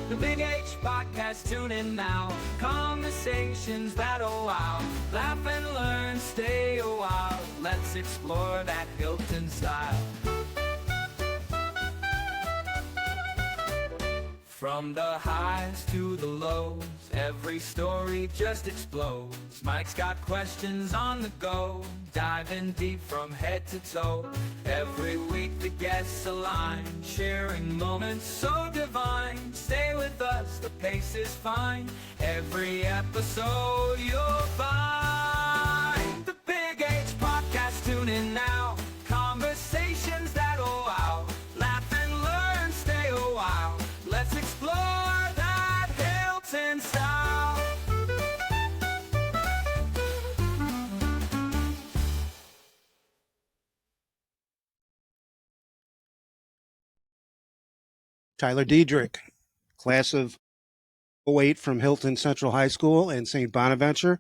The Big H Podcast, tune in now. Conversations that'll wow. Laugh and learn, stay a while. Let's explore that Hilton style. From the highs to the lows, every story just explodes. Mike's got questions on the go, diving deep from head to toe. Every week the guests align, sharing moments so divine. Stay with us, the pace is fine. Every episode you'll find. The Big H Podcast, tune in now. Conversations that'll wow. Laugh and learn, stay a while. Let's explore that Hilton style. Tyler Diedrich, class of '08 from Hilton Central High School and St. Bonaventure.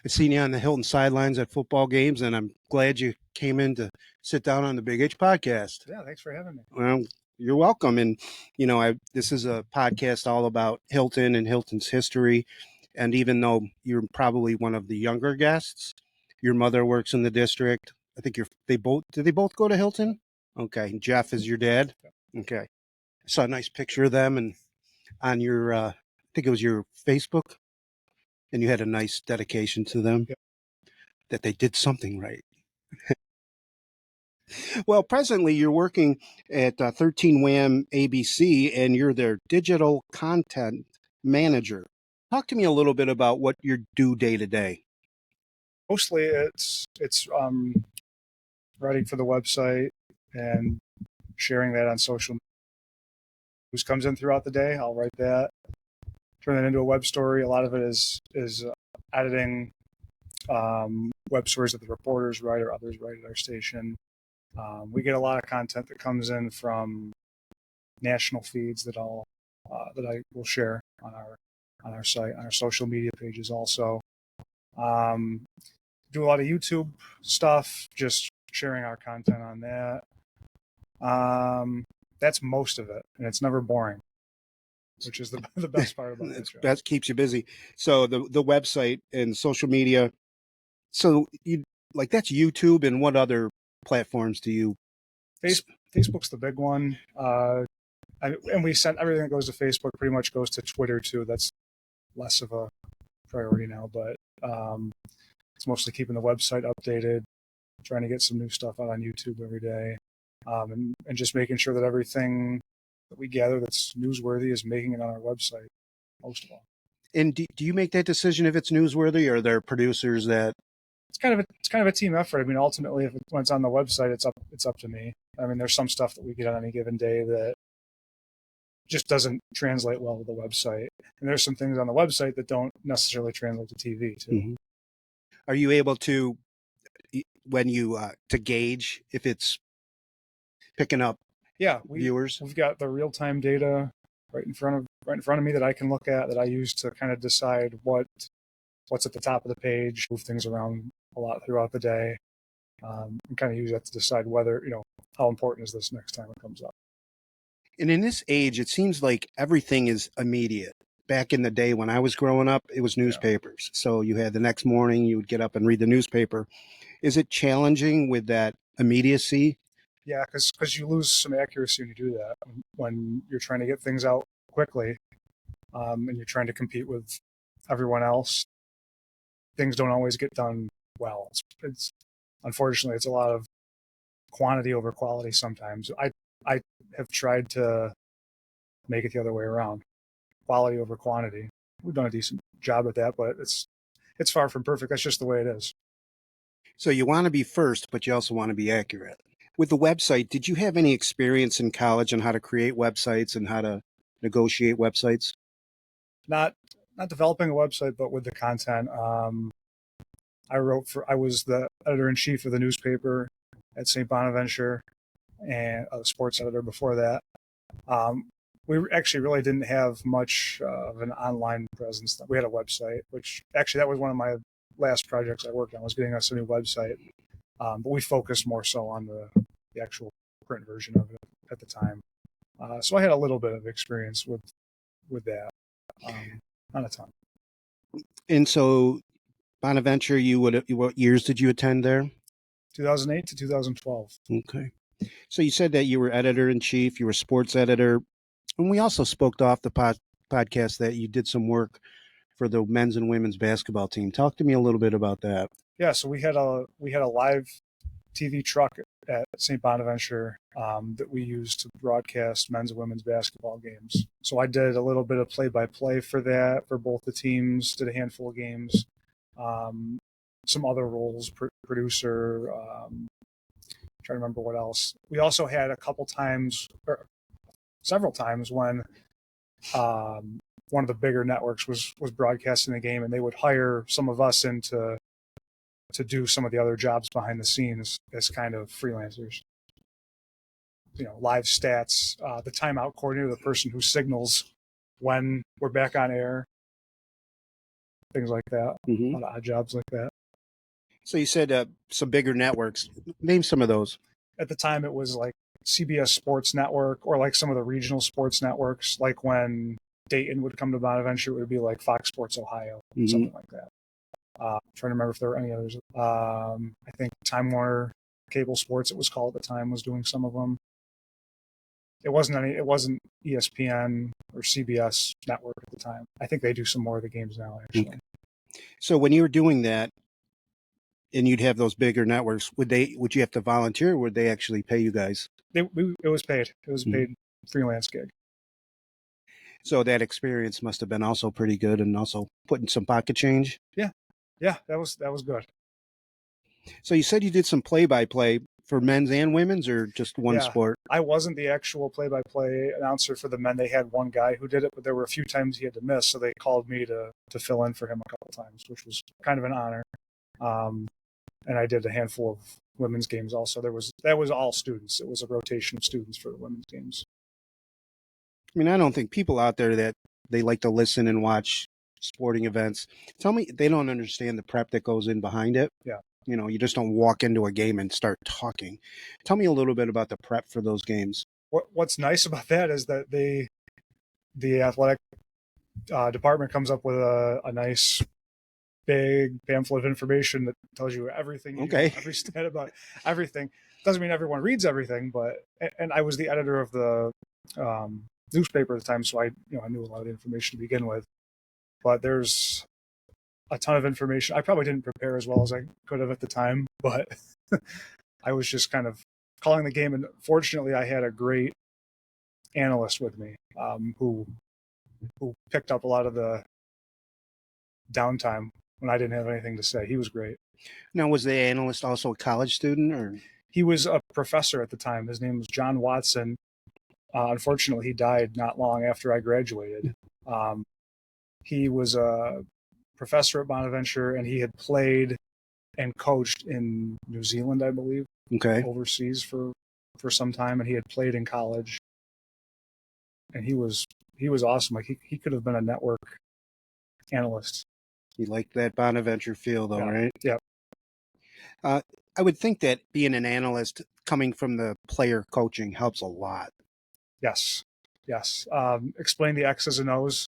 I've seen you on the Hilton sidelines at football games, and I'm glad you came in to sit down on the Big H Podcast. Yeah, thanks for having me. Well, you're welcome. And, you know, this is a podcast all about Hilton and Hilton's history. And even though you're probably one of the younger guests, your mother works in the district. I think did they both go to Hilton? Okay. Jeff is your dad? Okay. I saw a nice picture of them and on your, I think it was your Facebook, and you had a nice dedication to them that they did something right. Well, presently you're working at 13 WHAM ABC, and you're their digital content manager. Talk to me a little bit about what you do day to day. Mostly it's writing for the website and sharing that on social media. News comes in throughout the day, I'll write that, turn that into a web story. A lot of it is editing web stories that the reporters write or others write at our station. We get a lot of content that comes in from national feeds that I will share on our site, on our social media pages also. Do a lot of YouTube stuff, just sharing our content on that. That's most of it, and it's never boring, which is the best part about it. That keeps you busy. So the website and social media. So that's YouTube, and what other platforms do you? Facebook's the big one. And we sent everything that goes to Facebook pretty much goes to Twitter too. That's less of a priority now, but it's mostly keeping the website updated, trying to get some new stuff out on YouTube every day, and just making sure that everything that we gather that's newsworthy is making it on our website, most of all. And do you make that decision if it's newsworthy, or are there producers that? It's kind of a team effort. I mean, ultimately, when it's on the website, it's up to me. I mean, there's some stuff that we get on any given day that just doesn't translate well to the website, and there's some things on the website that don't necessarily translate to TV too. Mm-hmm. Are you able to, when you to gauge if it's picking up? Yeah, viewers. We've got the real-time data right in front of me that I can look at, that I use to kind of decide what's at the top of the page, move things around a lot throughout the day, and kind of use that to decide whether, how important is this next time it comes up. And in this age, it seems like everything is immediate. Back in the day when I was growing up, it was newspapers. Yeah. So you had the next morning, you would get up and read the newspaper. Is it challenging with that immediacy? Yeah, because you lose some accuracy when you do that. When you're trying to get things out quickly, and you're trying to compete with everyone else, things don't always get done well. Unfortunately, it's a lot of quantity over quality sometimes. I have tried to make it the other way around, quality over quantity. We've done a decent job at that, but it's far from perfect. That's just the way it is. So you want to be first, but you also want to be accurate. With the website, did you have any experience in college on how to create websites and how to negotiate websites? Not developing a website, but with the content. I was the editor-in-chief of the newspaper at St. Bonaventure, and a sports editor before that. We actually really didn't have much of an online presence. We had a website, which actually that was one of my last projects I worked on, was getting us a new website. But we focused more so on the actual print version of it at the time. So I had a little bit of experience with with that. Not a ton. And so, Bonaventure, what years did you attend there? 2008 to 2012. Okay. So you said that you were editor-in-chief, you were sports editor, and we also spoke off the podcast that you did some work for the men's and women's basketball team. Talk to me a little bit about that. Yeah, so we had a live TV truck at St. Bonaventure that we used to broadcast men's and women's basketball games. So I did a little bit of play-by-play for that, for both the teams, did a handful of games. Some other roles, producer, trying to remember what else. We also had a couple times, or several times, when one of the bigger networks was broadcasting the game, and they would hire some of us in to do some of the other jobs behind the scenes as kind of freelancers. Live stats, the timeout coordinator, the person who signals when we're back on air, things like that. Mm-hmm. A lot of odd jobs like that. So you said some bigger networks. Name some of those. At the time, it was like CBS Sports Network, or like some of the regional sports networks. Like when Dayton would come to Bonaventure, it would be like Fox Sports Ohio, Mm-hmm. something like that. Trying to remember if there were any others. I think Time Warner Cable Sports, it was called at the time, was doing some of them. It wasn't ESPN or CBS Network at the time. I think they do some more of the games now, actually. Okay. So when you were doing that, and you'd have those bigger networks, would you have to volunteer, or would they actually pay you guys? It was paid. It was a paid freelance gig. So that experience must have been also pretty good, and also putting some pocket change. Yeah, that was good. So you said you did some play-by-play for men's and women's, or just one sport? I wasn't the actual play-by-play announcer for the men. They had one guy who did it, but there were a few times he had to miss, so they called me to fill in for him a couple times, which was kind of an honor. And I did a handful of women's games also. That was all students. It was a rotation of students for the women's games. I mean, I don't think people out there that they like to listen and watch sporting events, tell me they don't understand the prep that goes in behind it. Yeah. You just don't walk into a game and start talking. Tell me a little bit about the prep for those games. What's nice about that is that the athletic department comes up with a nice big pamphlet of information that tells you everything. Every stat about everything. Doesn't mean everyone reads everything, and I was the editor of the newspaper at the time, so I knew a lot of the information to begin with. But there's a ton of information. I probably didn't prepare as well as I could have at the time, but I was just kind of calling the game. And fortunately, I had a great analyst with me who picked up a lot of the downtime when I didn't have anything to say. He was great. Now, was the analyst also a college student, or? He was a professor at the time. His name was John Watson. Unfortunately, he died not long after I graduated. He was a professor at Bonaventure, and he had played and coached in New Zealand, I believe. Okay. Overseas for some time, and he had played in college. And he was awesome. Like he could have been a network analyst. He liked that Bonaventure feel, though, right? Yeah. I would think that being an analyst coming from the player coaching helps a lot. Yes. Explain the X's and O's.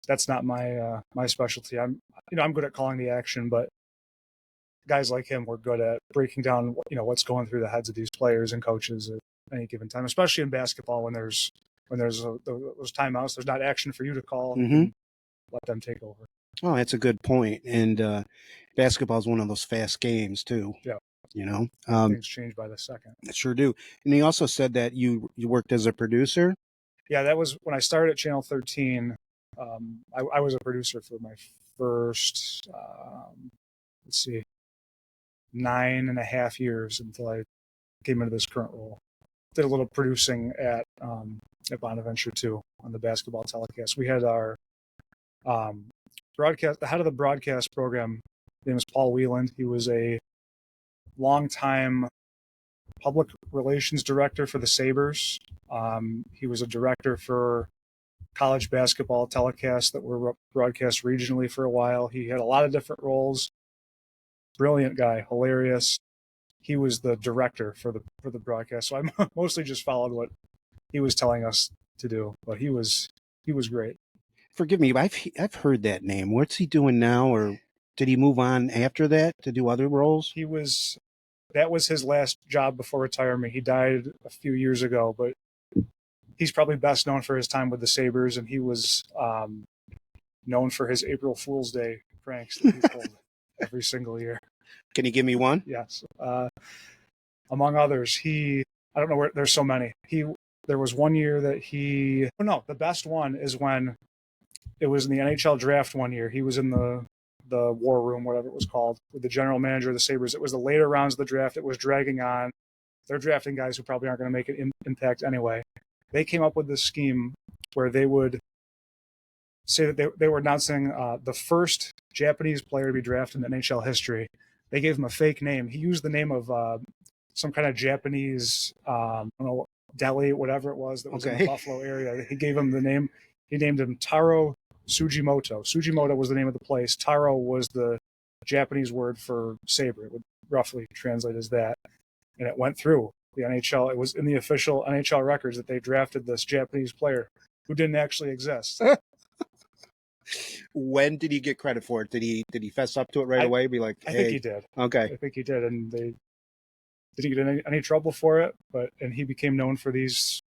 That's not my specialty. I'm good at calling the action, but guys like him were good at breaking down what's going through the heads of these players and coaches at any given time, especially in basketball when there's those timeouts. There's not action for you to call. Mm-hmm. Let them take over. Oh, that's a good point. And basketball is one of those fast games too. Yeah. Things change by the second. Sure do. And he also said that you worked as a producer. Yeah, that was when I started at Channel 13. I was a producer for my first, 9.5 years until I came into this current role. Did a little producing at Bonaventure too on the basketball telecast. We had our broadcast, the head of the broadcast program. His name was Paul Wieland. He was a longtime public relations director for the Sabres. He was a director for college basketball telecasts that were broadcast regionally for a while. He had a lot of different roles. Brilliant guy, hilarious. He was the director for the broadcast, so I mostly just followed what he was telling us to do. But he was great. Forgive me, I've heard that name. What's he doing now, or did he move on after that to do other roles? That was his last job before retirement. He died a few years ago, but he's probably best known for his time with the Sabres, and he was known for his April Fool's Day pranks that he pulled every single year. Can you give me one? Yes. Among others, I don't know where, there's so many. There was one year that the best one is when it was in the NHL draft one year. He was in the war room, whatever it was called, with the general manager of the Sabres. It was the later rounds of the draft. It was dragging on. They're drafting guys who probably aren't going to make an impact anyway. They came up with this scheme where they would say that they were announcing the first Japanese player to be drafted in NHL history. They gave him a fake name. He used the name of some kind of Japanese, I don't know, deli, whatever it was that was in the Buffalo area. He gave him the name. He named him Taro Sugimoto. Sugimoto was the name of the place. Taro was the Japanese word for saber. It would roughly translate as that. And it went through the NHL. It was in the official NHL records that they drafted this Japanese player who didn't actually exist. When did he get credit for it? Did he fess up to it right away? Be like, hey. I think he did. Okay. I think he did, and they didn't get any trouble for it. And he became known for these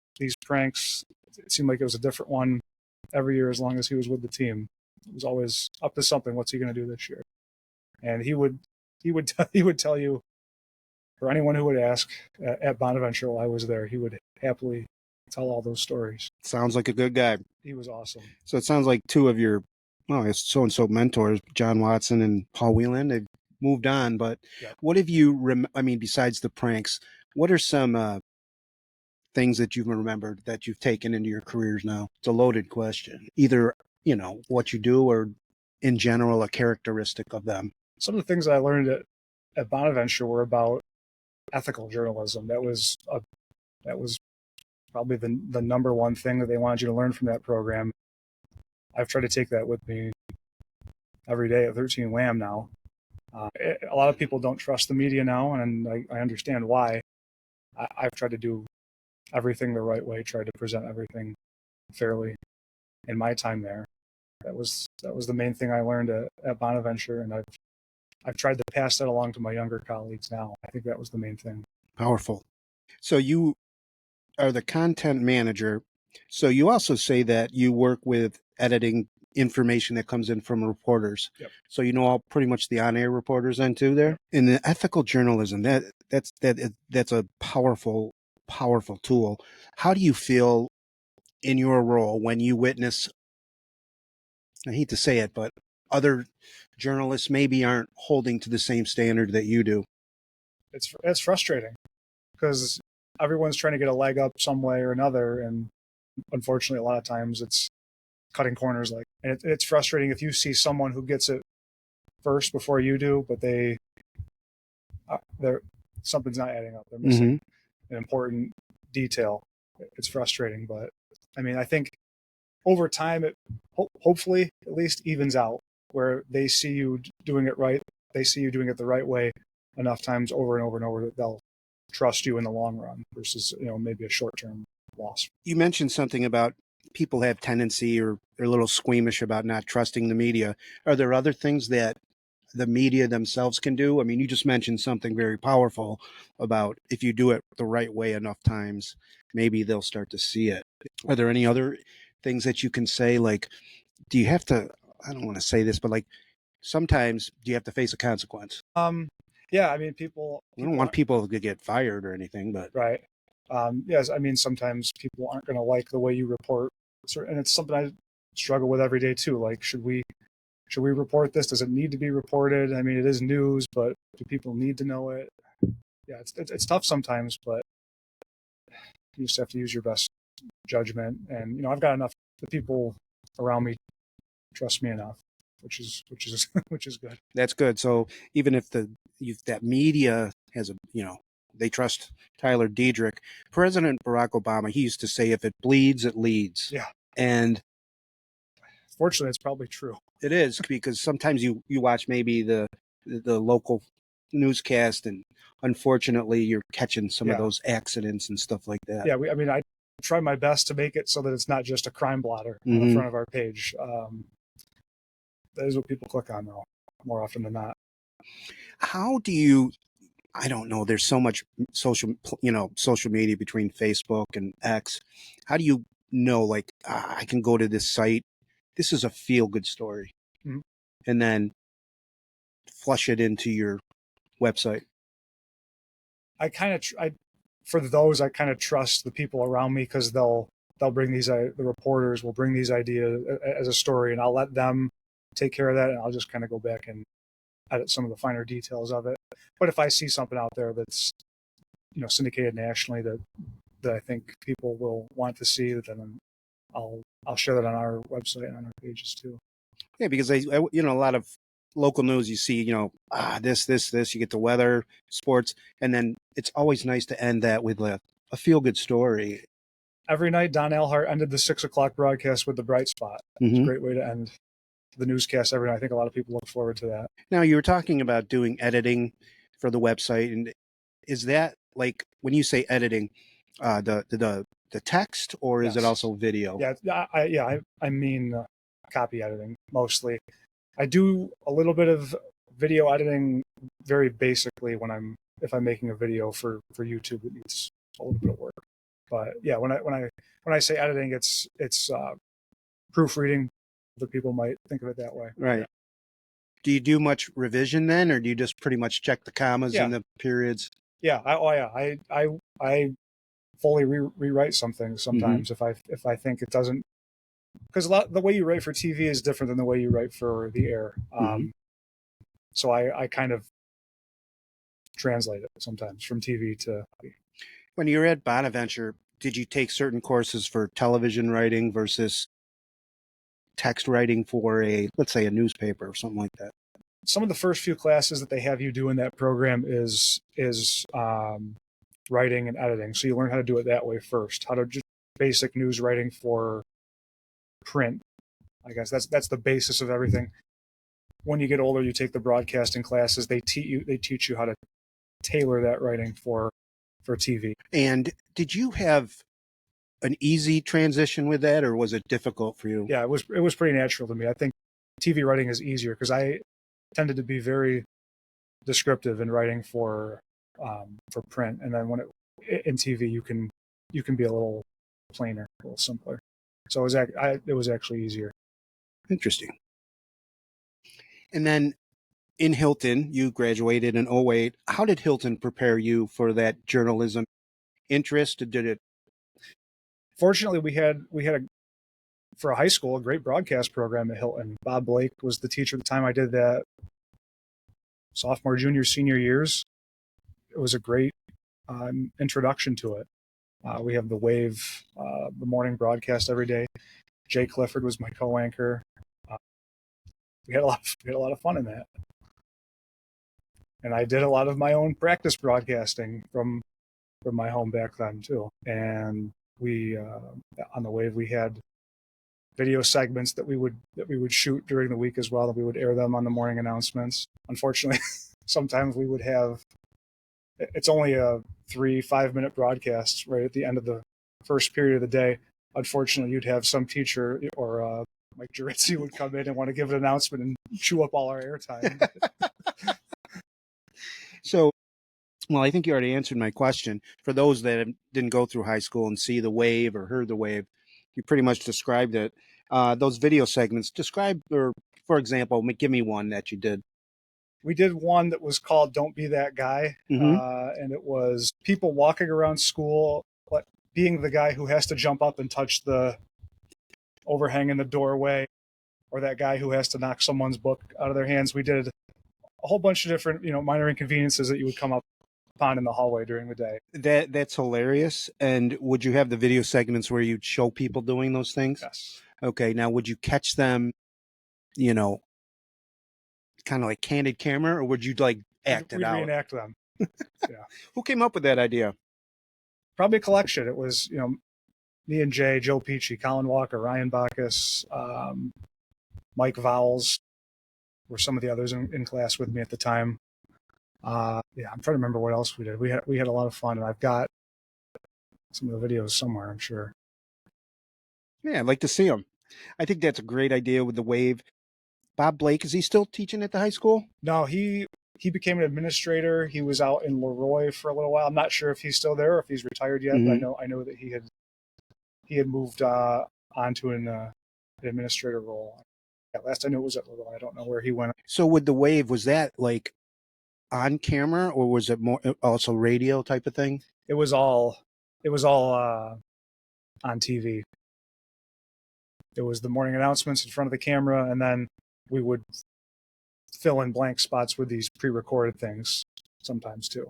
pranks. It seemed like it was a different one every year as long as he was with the team. It was always up to something. What's he going to do this year? And he would tell you, or anyone who would ask at Bonaventure while I was there, he would happily tell all those stories. Sounds like a good guy. He was awesome. So it sounds like two of your, so-and-so mentors, John Watson and Paul Whelan, they've moved on. But what have you, besides the pranks, what are some things that you've remembered that you've taken into your careers now? It's a loaded question. Either, what you do or in general, a characteristic of them. Some of the things I learned at Bonaventure were about ethical journalism. That was probably the number one thing that they wanted you to learn from that program. I've tried to take that with me every day at 13 WHAM now. A lot of people don't trust the media now, and I understand why. I've tried to do everything the right way, tried to present everything fairly in my time there. That was the main thing I learned at Bonaventure, and I've tried to pass that along to my younger colleagues now. I think that was the main thing. Powerful. So you are the content manager. So you also say that you work with editing information that comes in from reporters. Yep. So all pretty much the on-air reporters then too there. In the ethical journalism, that's a powerful tool. How do you feel in your role when you witness, I hate to say it, but other journalists maybe aren't holding to the same standard that you do? It's frustrating because everyone's trying to get a leg up some way or another, and unfortunately, a lot of times it's cutting corners. And it's frustrating if you see someone who gets it first before you do, but something's not adding up. They're missing an important detail. It's frustrating, but I think over time, it hopefully at least evens out where they see you doing it right. They see you doing it the right way enough times over and over and over that they'll trust you in the long run versus, maybe a short-term loss. You mentioned something about people have tendency or they're a little squeamish about not trusting the media. Are there other things that the media themselves can do? You just mentioned something very powerful about if you do it the right way enough times, maybe they'll start to see it. Are there any other things that you can say? Like, do you have to, I don't want to say this, but sometimes do you have to face a consequence? Yeah, people we don't want people to get fired or anything, but right. Yes, sometimes people aren't going to like the way you report, and it's something I struggle with every day too. Should we report this? Does it need to be reported? It is news, but do people need to know it? Yeah, it's tough sometimes, but you just have to use your best judgment. And I've got enough. The people around me trust me enough, which is good. That's good. So even if that media has they trust Tyler Diedrich. President Barack Obama, he used to say, if it bleeds, it leads. Yeah. And fortunately, it's probably true. It is, because sometimes you watch maybe the local newscast, and unfortunately, you're catching some of those accidents and stuff like that. Yeah, try my best to make it so that it's not just a crime blotter on the front of our page. That is what people click on, though, more often than not. How do you, I don't know, there's so much social media between Facebook and X. How do you know, like, I can go to this site, this is a feel-good story, and then flush it into your website? I kind of, for those, I kind of trust the people around me, because they'll bring these, the reporters will bring these ideas as a story, and I'll let them take care of that, and I'll just kind of go back and edit some of the finer details of it. But if I see something out there that's, syndicated nationally that I think people will want to see, then I'll share that on our website and on our pages too. Yeah, because a lot of local news, you see, this, you get the weather, sports, and then it's always nice to end that with a feel-good story. Every night, Don Alhart ended the 6:00 broadcast with the bright spot. It's a great way to end the newscast every night. I think a lot of people look forward to that. Now, you were talking about doing editing for the website, and is that, like, when you say editing, the text, or is it also video? Yeah, I mean copy editing mostly. I do a little bit of video editing, very basically, if I'm making a video for YouTube. It needs a little bit of work. But yeah, when I say editing, it's proofreading. Other people might think of it that way. Right. Yeah. Do you do much revision then, or do you just pretty much check the commas and the periods? Yeah. I fully rewrite something sometimes if I think it doesn't, because the way you write for TV is different than the way you write for the air. So I kind of translate it sometimes from TV to. When you were at Bonaventure, did you take certain courses for television writing versus text writing for let's say a newspaper or something like that? Some of the first few classes that they have you do in that program is writing and editing. So you learn how to do it that way first, how to just basic news writing for print. I guess that's the basis of everything. When you get older, you take the broadcasting classes. They teach you how to tailor that writing for TV. And did you have an easy transition with that, or was it difficult for you? Yeah, it was pretty natural to me. I think TV writing is easier because I tended to be very descriptive in writing for print, and then in TV you can be a little plainer, a little simpler. So it was actually easier. Interesting. And then in Hilton, you graduated in 2008. How did Hilton prepare you for that journalism interest? Did it? Fortunately, we had for a high school, a great broadcast program at Hilton. Bob Blake was the teacher at the time. I did that sophomore, junior, senior years. It was a great introduction to it. We have the Wave, the morning broadcast every day. Jay Clifford was my co-anchor. We had a lot of fun in that. And I did a lot of my own practice broadcasting from my home back then too. And we on the Wave, we had video segments that we would shoot during the week as well, that we would air them on the morning announcements. Unfortunately, sometimes we would have, it's only a 3-5 minute broadcast right at the end of the first period of the day. Unfortunately, you'd have some teacher or Mike Geritzi would come in and want to give an announcement and chew up all our airtime. So, well, I think you already answered my question. For those that didn't go through high school and see the Wave or heard the Wave, you pretty much described it. Those video segments, describe, or for example, give me one that you did. We did one that was called "Don't Be That Guy," and it was people walking around school, but being the guy who has to jump up and touch the overhang in the doorway, or that guy who has to knock someone's book out of their hands. We did a whole bunch of different, minor inconveniences that you would come upon in the hallway during the day. That's hilarious. And would you have the video segments where you'd show people doing those things? Yes. Okay. Now, would you catch them, kind of like candid camera, or would you act it out? We'd reenact them. Yeah. Who came up with that idea? Probably a collection. It was, me and Jay, Joe Peachy, Colin Walker, Ryan Bacchus, Mike Vowles were some of the others in class with me at the time. I'm trying to remember what else we did. We had a lot of fun, and I've got some of the videos somewhere, I'm sure. Yeah, I'd like to see them. I think that's a great idea with the wave. Bob Blake, is he still teaching at the high school? No, he became an administrator. He was out in Leroy for a little while. I'm not sure if he's still there or if he's retired yet, but I know that he had moved onto an administrator role. Yeah, last I knew it was at Leroy. I don't know where he went. So with the wave, was that like on camera or was it more also radio type of thing? It was all on TV. It was the morning announcements in front of the camera, and then we would fill in blank spots with these pre-recorded things sometimes too.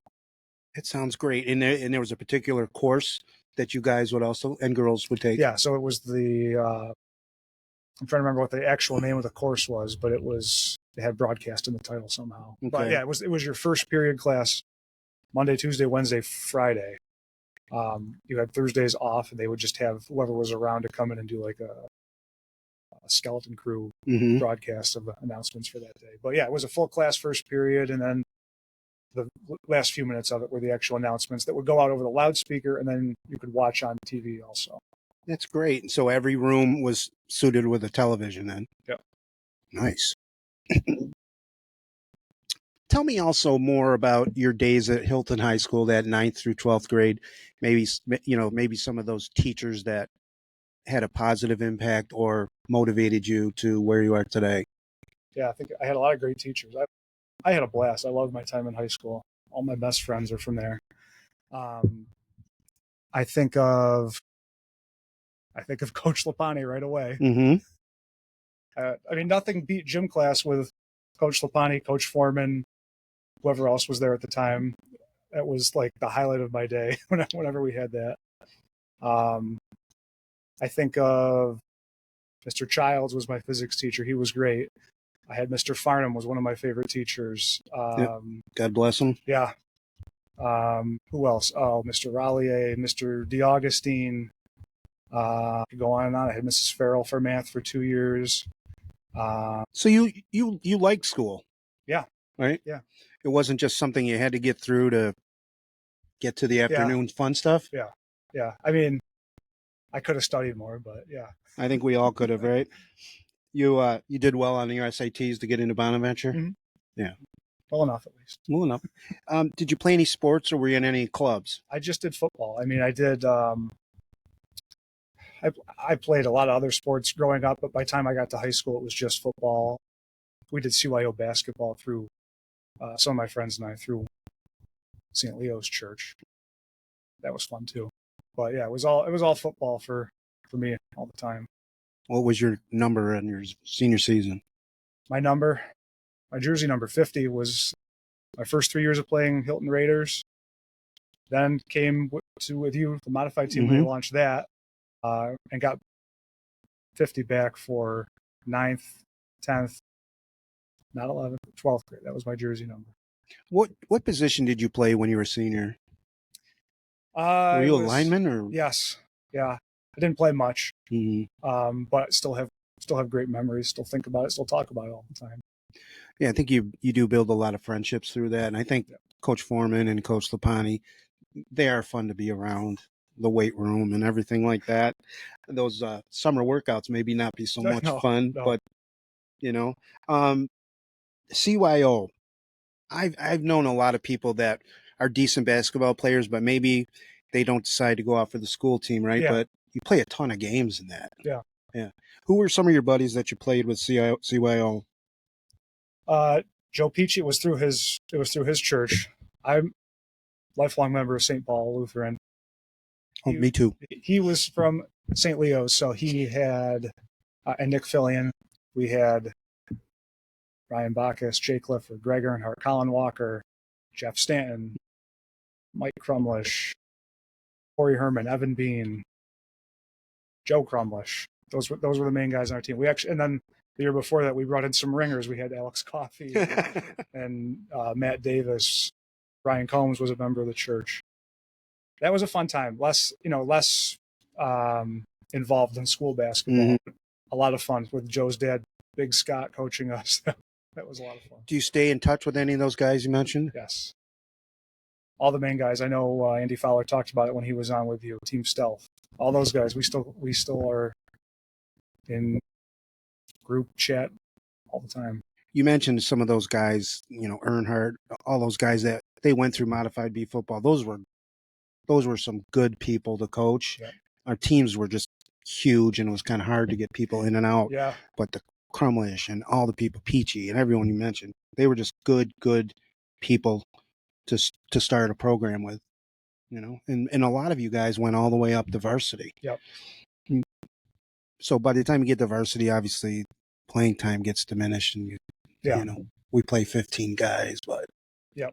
It sounds great. And there was a particular course that you guys would also, and girls would take? Yeah, so it was I'm trying to remember what the actual name of the course was, but it had broadcast in the title somehow. Okay. But yeah, it was your first period class, Monday, Tuesday, Wednesday, Friday. You had Thursdays off, and they would just have whoever was around to come in and do like a skeleton crew broadcast of the announcements for that day. But yeah, it was a full class first period, and then the last few minutes of it were the actual announcements that would go out over the loudspeaker, and then you could watch on TV also. That's great. And so every room was suited with a television then? Yep. Nice. Tell me also more about your days at Hilton High School, that 9th through 12th grade. Maybe some of those teachers that had a positive impact or motivated you to where you are today. Yeah, I think I had a lot of great teachers. I had a blast. I loved my time in high school. All my best friends are from there. I think of Coach Lapani right away. I mean, nothing beat gym class with Coach Lapani, Coach Foreman, whoever else was there at the time. That was like the highlight of my day whenever we had that. I think of Mr. Childs was my physics teacher. He was great. I had Mr. Farnham was one of my favorite teachers. God bless him. Yeah. Who else? Oh, Mr. Rallier, Mr. DeAugustine. Could go on and on. I had Mrs. Farrell for math for 2 years. So you liked school? Yeah. Right? Yeah. It wasn't just something you had to get through to get to the afternoon fun stuff? Yeah. Yeah. I mean, I could have studied more, but yeah. I think we all could have, right? You did well on your SATs to get into Bonaventure? Mm-hmm. Yeah. Well enough, at least. Well enough. Did you play any sports or were you in any clubs? I just did football. I mean, I did. I played a lot of other sports growing up, but by the time I got to high school, it was just football. We did CYO basketball through some of my friends and I through St. Leo's Church. That was fun too. But yeah, it was all football for me all the time. What was your number in your senior season? My jersey number 50 was my first 3 years of playing Hilton Raiders. Then came with you, the modified team, when they launched that, and got 50 back for 9th, 10th, not 11th, 12th grade. That was my jersey number. What position did you play when you were a senior? Were you a lineman or? Yes. Yeah. I didn't play much, but still have great memories, still think about it, still talk about it all the time. Yeah, I think you do build a lot of friendships through that. And I think Coach Foreman and Coach Lapani, they are fun to be around, the weight room and everything like that. Those summer workouts maybe not be so much fun, but CYO, I've known a lot of people that are decent basketball players, but maybe they don't decide to go out for the school team, right? Yeah. But you play a ton of games in that. Yeah. Yeah. Who were some of your buddies that you played with CYO? Joe Peachy, it was through his church. I'm a lifelong member of St. Paul Lutheran. Oh, me too. He was from St. Leo's, so he had and Nick Fillion. We had Ryan Bacchus, Jay Clifford, Greg Earnhardt, Colin Walker, Jeff Stanton, Mike Crumlish, Corey Herman, Evan Bean, Joe Crumlish. Those were the main guys on our team. And then the year before that, we brought in some ringers. We had Alex Coffey and Matt Davis. Ryan Combs was a member of the church. That was a fun time. Less involved in school basketball. A lot of fun with Joe's dad, Big Scott, coaching us. That was a lot of fun. Do you stay in touch with any of those guys you mentioned? Yes. all the main guys. I know Andy Fowler talked about it when he was on with you, Team Stealth. All those guys, we still are in group chat all the time. You mentioned some of those guys, Earnhardt, all those guys that they went through modified B football. Those were some good people to coach. Yeah. Our teams were just huge, and it was kind of hard to get people in and out. Yeah. But the Crumlish and all the people, Peachy and everyone you mentioned, they were just good people to start a program with, and a lot of you guys went all the way up to varsity. Yep. So by the time you get to varsity, obviously playing time gets diminished, and we play 15 guys, but yep.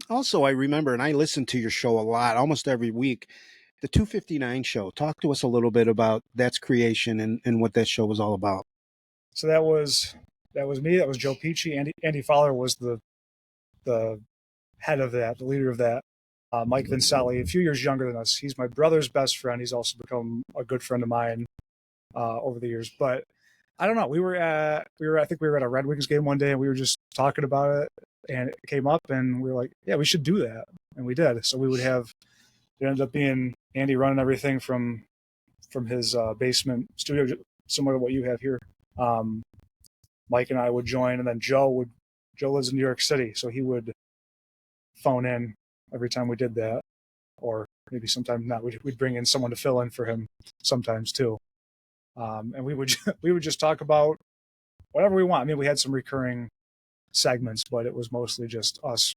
Also, I remember, and I listened to your show a lot, almost every week, the 259 show. Talk to us a little bit about that's creation and what that show was all about. So that was me. That was Joe Peachy. Andy Fowler was the head of that, the leader of that. Mike Vincelli, a few years younger than us. He's my brother's best friend. He's also become a good friend of mine over the years. But I don't know. I think we were at a Red Wings game one day, and we were just talking about it, and it came up, and we were like, yeah, we should do that, and we did. So we would have. It ended up being Andy running everything from his basement studio, similar to what you have here. Mike and I would join, and then Joe lives in New York City, so he would phone in every time we did that, or maybe sometimes not. We'd bring in someone to fill in for him sometimes too, and we would just talk about whatever we want. I mean, we had some recurring segments, but it was mostly just us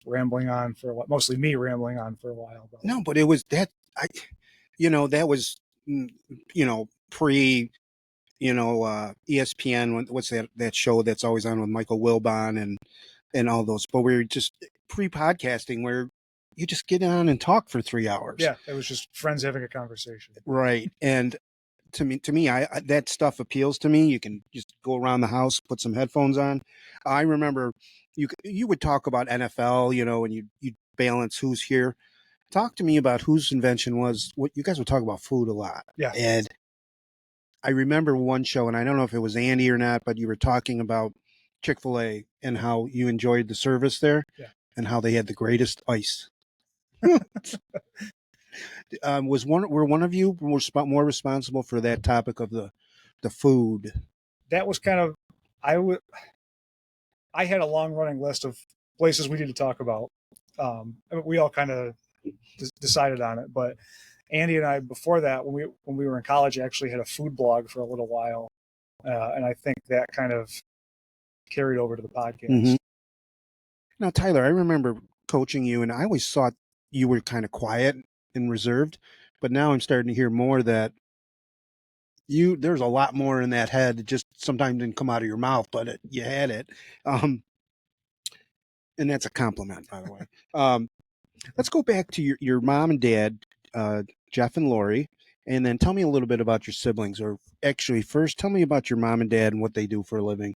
rambling on for a while. Mostly me rambling on for a while. No, but it was that that was pre ESPN. What's that show that's always on with Michael Wilbon and all those? But we were just pre-podcasting where you just get on and talk for 3 hours. Yeah, it was just friends having a conversation. Right, and to me, I that stuff appeals to me. You can just go around the house, put some headphones on. I remember you would talk about NFL, and you'd balance who's here. Talk to me about whose invention was what you guys would talk about food a lot. Yeah. And I remember one show, and I don't know if it was Andy or not, but you were talking about Chick-fil-A and how you enjoyed the service there. Yeah. And how they had the greatest ice. Were one of you more responsible for that topic of the food? That was kind of I had a long running list of places we need to talk about. We all kind of decided on it, but Andy and I, before that, when we were in college, actually had a food blog for a little while, and I think that kind of carried over to the podcast. Mm-hmm. Now, Tyler, I remember coaching you, and I always thought you were kind of quiet and reserved, but now I'm starting to hear more that there's a lot more in that head. It just sometimes didn't come out of your mouth, but you had it. And that's a compliment, by the way. Let's go back to your mom and dad, Jeff and Lori, and then tell me a little bit about your siblings, or actually first tell me about your mom and dad and what they do for a living.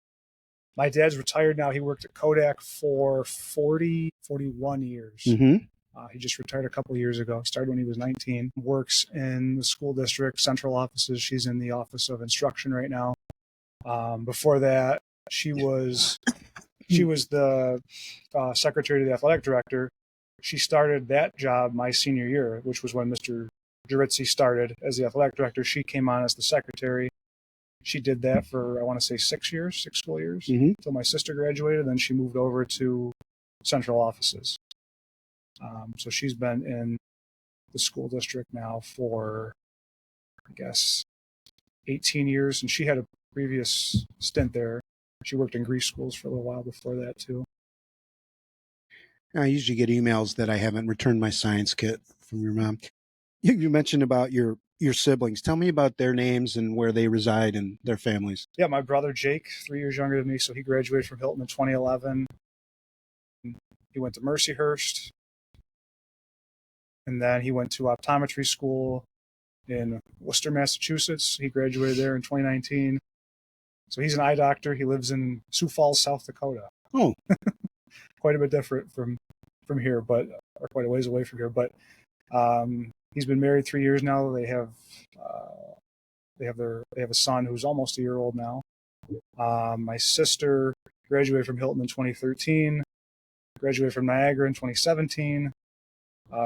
My dad's retired now. He worked at Kodak for 41 years. Mm-hmm. He just retired a couple of years ago. Started when he was 19. Works in the school district, central offices. She's in the Office of Instruction right now. Before that, she was the secretary to the athletic director. She started that job my senior year, which was when Mr. Geritzi started as the athletic director. She came on as the secretary. She did that for, I want to say, 6 school years, mm-hmm. until my sister graduated. Then she moved over to central offices. So she's been in the school district now for, I guess, 18 years. And she had a previous stint there. She worked in Greece schools for a little while before that, too. I usually get emails that I haven't returned my science kit from your mom. You mentioned about your siblings. Tell me about their names and where they reside and their families. Yeah, my brother Jake, 3 years younger than me, so he graduated from Hilton in 2011. He went to Mercyhurst, and then he went to optometry school in Worcester, Massachusetts. He graduated there in 2019. So he's an eye doctor. He lives in Sioux Falls, South Dakota. Oh, quite a bit different from here, but or quite a ways away from here. But he's been married 3 years now. They have a son who's almost a year old now. My sister graduated from Hilton in 2013. graduated from Niagara in 2017.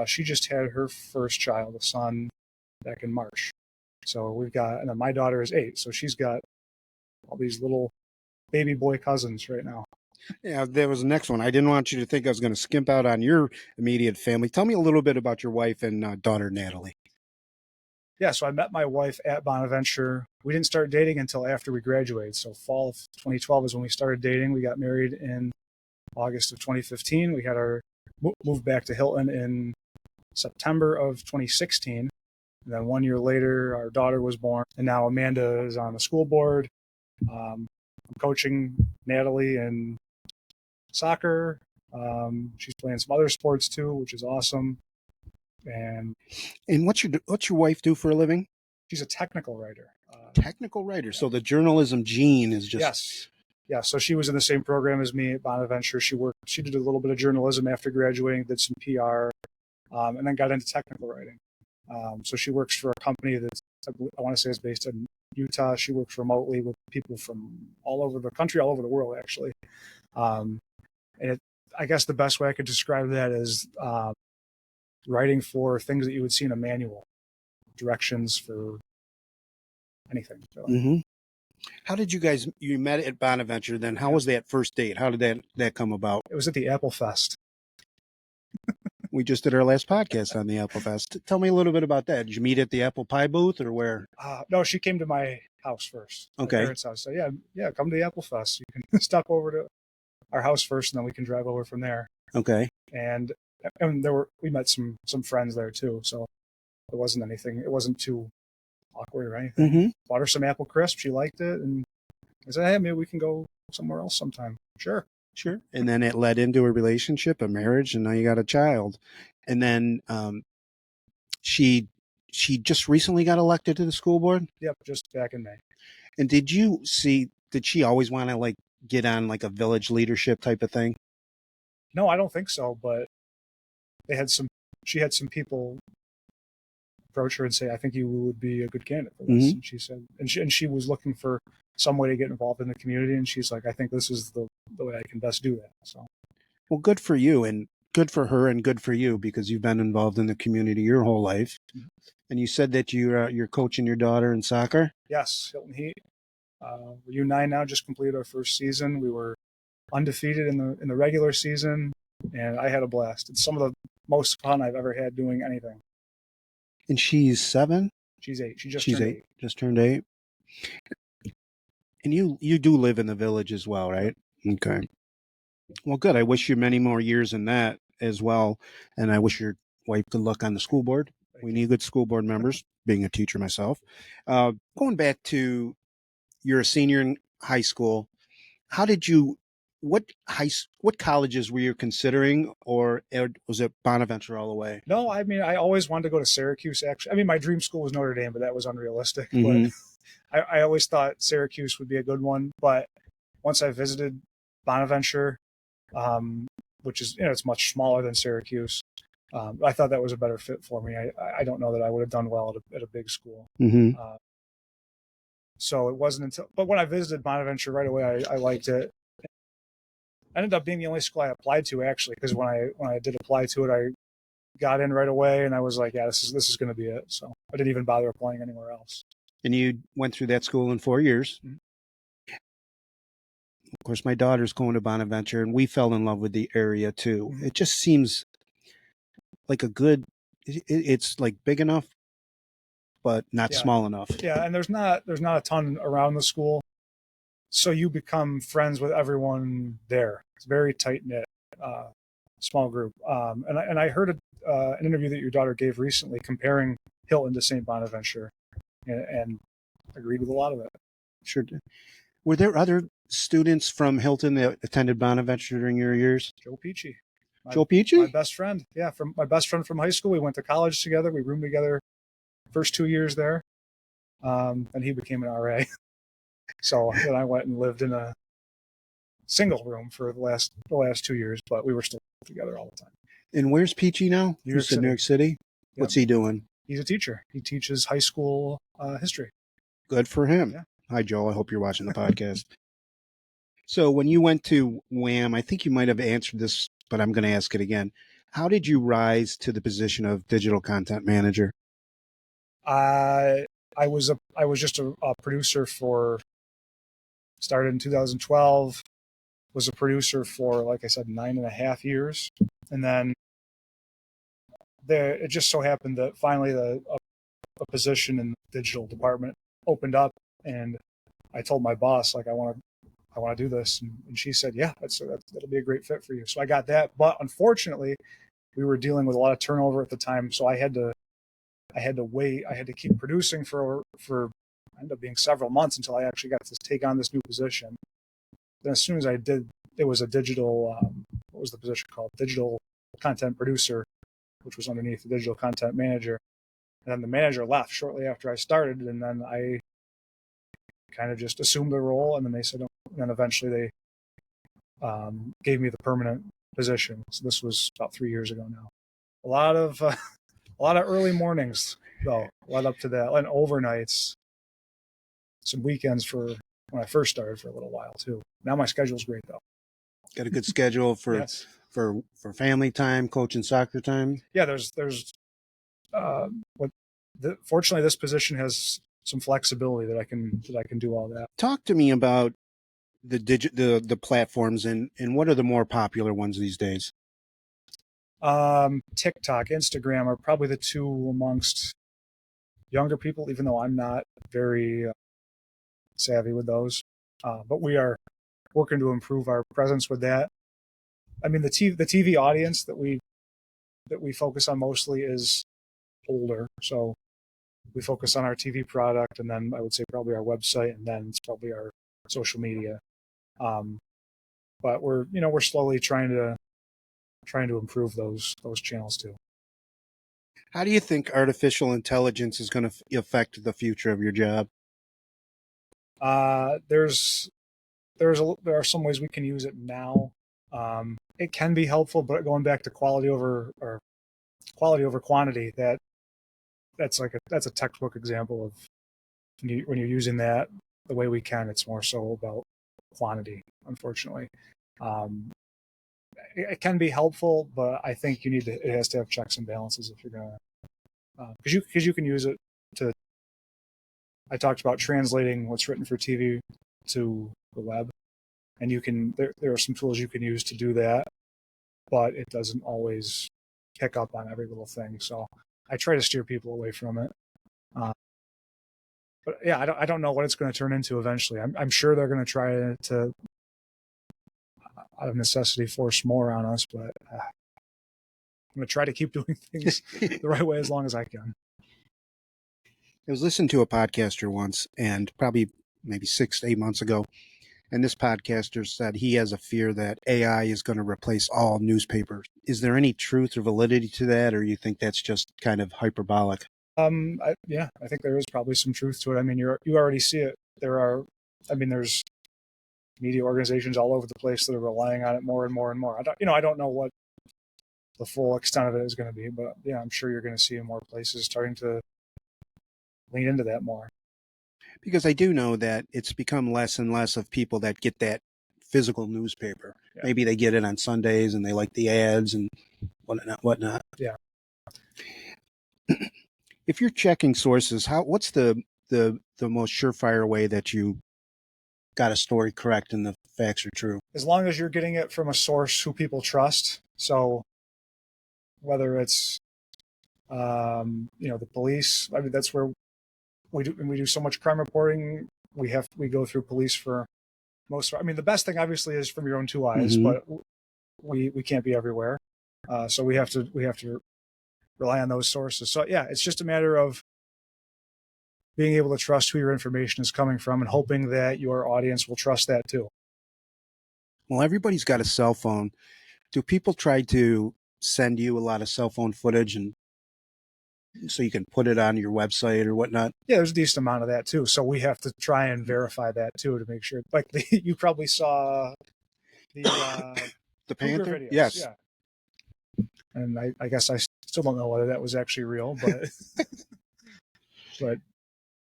She just had her first child, a son, back in March. So we've got, and then my daughter is 8, so she's got all these little baby boy cousins right now. Yeah, there was the next one. I didn't want you to think I was going to skimp out on your immediate family. Tell me a little bit about your wife and daughter, Natalie. Yeah, so I met my wife at Bonaventure. We didn't start dating until after we graduated. So fall of 2012 is when we started dating. We got married in August of 2015. We had our moved back to Hilton in September of 2016. And then 1 year later, our daughter was born. And now Amanda is on the school board. I'm coaching Natalie in soccer. She's playing some other sports too, which is awesome. And what's your wife do for a living? she's a technical writer. Technical writer. So the journalism gene is just... Yes. Yeah. So she was in the same program as me at Bonaventure. She did a little bit of journalism after graduating, did some PR, and then got into technical writing. So she works for a company that's, I want to say, is based in Utah. She works remotely with people from all over the country, all over the world, actually. I guess the best way I could describe that is writing for things that you would see in a manual, directions for anything. So. Mm-hmm. How did you met at Bonaventure, then how was that first date? How did that come about? It was at the Apple Fest. We just did our last podcast on the Apple Fest. Tell me a little bit about that. Did you meet at the apple pie booth or where? No, she came to my house first. Okay. My parents' house. So yeah, come to the Apple Fest. You can stop over to our house first, and then we can drive over from there. Okay. And we met some friends there too, so it wasn't anything. It wasn't too awkward or anything. Mm-hmm. Bought her some apple crisp. She liked it, and I said, "Hey, maybe we can go somewhere else sometime." Sure. And then it led into a relationship, a marriage, and now you got a child. And then she just recently got elected to the school board. Yep, just back in May. And did she always want to get on a village leadership type of thing? No, I don't think so. But she had some people approach her and say, "I think you would be a good candidate for this." Mm-hmm. And she said, and she was looking for some way to get involved in the community. And she's like, "I think this is the way I can best do that." So, well, good for you, and good for her, and good for you, because you've been involved in the community your whole life. Mm-hmm. And you said that you're coaching your daughter in soccer. Yes, Hilton Heat. We're U9 now. Just completed our first season. We were undefeated in the regular season, and I had a blast. It's some of the most fun I've ever had doing anything. And she's 7? She's 8. She's turned 8. Just turned 8. And you do live in the village as well, right? Okay. Well, good. I wish you many more years in that as well. And I wish your wife good luck on the school board. We need good school board members, being a teacher myself. Going back to, you're a senior in high school. How did what colleges were you considering, or was it Bonaventure all the way? No, I mean, I always wanted to go to Syracuse, actually. I mean, my dream school was Notre Dame, but that was unrealistic. Mm-hmm. But I always thought Syracuse would be a good one. But once I visited Bonaventure, which is, it's much smaller than Syracuse, I thought that was a better fit for me. I don't know that I would have done well at a big school. Mm-hmm. So it wasn't but when I visited Bonaventure right away, I liked it. I ended up being the only school I applied to, actually, because when I did apply to it, I got in right away, and I was like, yeah, this is going to be it. So I didn't even bother applying anywhere else. And you went through that school in 4 years. Mm-hmm. Of course, my daughter's going to Bonaventure, and we fell in love with the area too. Mm-hmm. It just seems like it's big enough, but not small enough. Yeah, and there's not a ton around the school, so you become friends with everyone there. It's very tight knit, small group. And I heard an interview that your daughter gave recently comparing Hilton to St. Bonaventure, and agreed with a lot of it. Sure did. Were there other students from Hilton that attended Bonaventure during your years? Joe Peachy. Joe Peachy? My best friend. Yeah, from my best friend from high school. We went to college together. We roomed together first 2 years there. And he became an RA. So then I went and lived in a single room for the last 2 years, but we were still together all the time. And where's Peachy now? New York City. New York City? Yep. What's he doing? He's a teacher. He teaches high school history. Good for him. Yeah. Hi, Joel. I hope you're watching the podcast. So when you went to WHAM, I think you might have answered this but I'm going to ask it again. How did you rise to the position of digital content manager? I was just a producer started in 2012, was a producer for, like I said, 9.5 years. And then it just so happened that finally a position in the digital department opened up, and I told my boss, like, I want to do this. And she said, yeah, that'll be a great fit for you. So I got that. But unfortunately, we were dealing with a lot of turnover at the time. So I had to wait. I had to keep producing for ended up being several months until I actually got to take on this new position. Then as soon as I did, it was a digital, what was the position called? Digital content producer, which was underneath the digital content manager. And then the manager left shortly after I started. And then I kind of just assumed the role. And then they said, and then eventually they gave me the permanent position. So this was about 3 years ago now. A lot of early mornings, though, led up to that, and overnights, some weekends for when I first started for a little while too. Now my schedule's great though. Got a good schedule for Yes. for family time, coaching soccer time. Yeah, fortunately this position has some flexibility that I can do all that. Talk to me about the platforms and what are the more popular ones these days? TikTok, Instagram are probably the two amongst younger people, even though I'm not very savvy with those. But we are working to improve our presence with that. I mean, the TV audience that we focus on mostly is older. So we focus on our TV product, and then I would say probably our website, and then it's probably our social media. But we're slowly trying to improve those channels too. How do you think artificial intelligence is going to affect the future of your job? There are some ways we can use it now. It can be helpful, but going back to quality over quantity, that's a textbook example of when you're using that the way we can. It's more so about quantity, unfortunately. It can be helpful, but I think it has to have checks and balances if you're gonna, because you can use it to. I talked about translating what's written for TV to the web, and there are some tools you can use to do that, but it doesn't always pick up on every little thing. So I try to steer people away from it. But yeah, I don't know what it's going to turn into eventually. I'm sure they're going to try to out of necessity force more on us, but I'm going to try to keep doing things the right way as long as I can. I was listening to a podcaster once, and probably maybe 6 to 8 months ago, and this podcaster said he has a fear that AI is going to replace all newspapers. Is there any truth or validity to that, or you think that's just kind of hyperbolic? I think there is probably some truth to it. I mean, you already see it. There's media organizations all over the place that are relying on it more and more and more. I don't know what the full extent of it is going to be, but yeah, I'm sure you're going to see more places starting to lean into that more. Because I do know that it's become less and less of people that get that physical newspaper. Yeah. Maybe they get it on Sundays and they like the ads and whatnot. Yeah. If you're checking sources, what's the most surefire way that you got a story correct and the facts are true? As long as you're getting it from a source who people trust. So whether it's the police, I mean, that's where we do so much crime reporting. We go through police for most. I mean, the best thing obviously is from your own two eyes, but we can't be everywhere, so we have to rely on those sources. So yeah, it's just a matter of being able to trust who your information is coming from and hoping that your audience will trust that too. Well, everybody's got a cell phone. Do people try to send you a lot of cell phone footage and so you can put it on your website or whatnot? Yeah, there's a decent amount of that too. So we have to try and verify that too to make sure. Like you probably saw the Panther videos. Yes. Yeah. And I guess I still don't know whether that was actually real, but.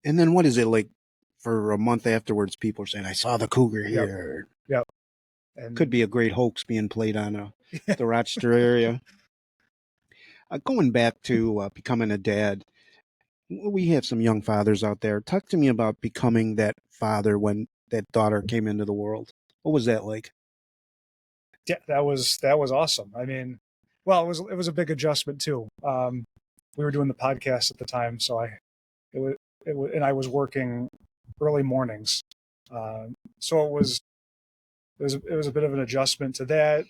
And then what is it like for a month afterwards? People are saying, "I saw the cougar here." Yep. And Could be a great hoax being played on the Rochester area. Going back to becoming a dad, we have some young fathers out there. Talk to me about becoming that father when that daughter came into the world. What was that like? yeah, that was awesome. I mean, well, it was a big adjustment too. We were doing the podcast at the time, so it was and I was working early mornings, so it was a bit of an adjustment to that.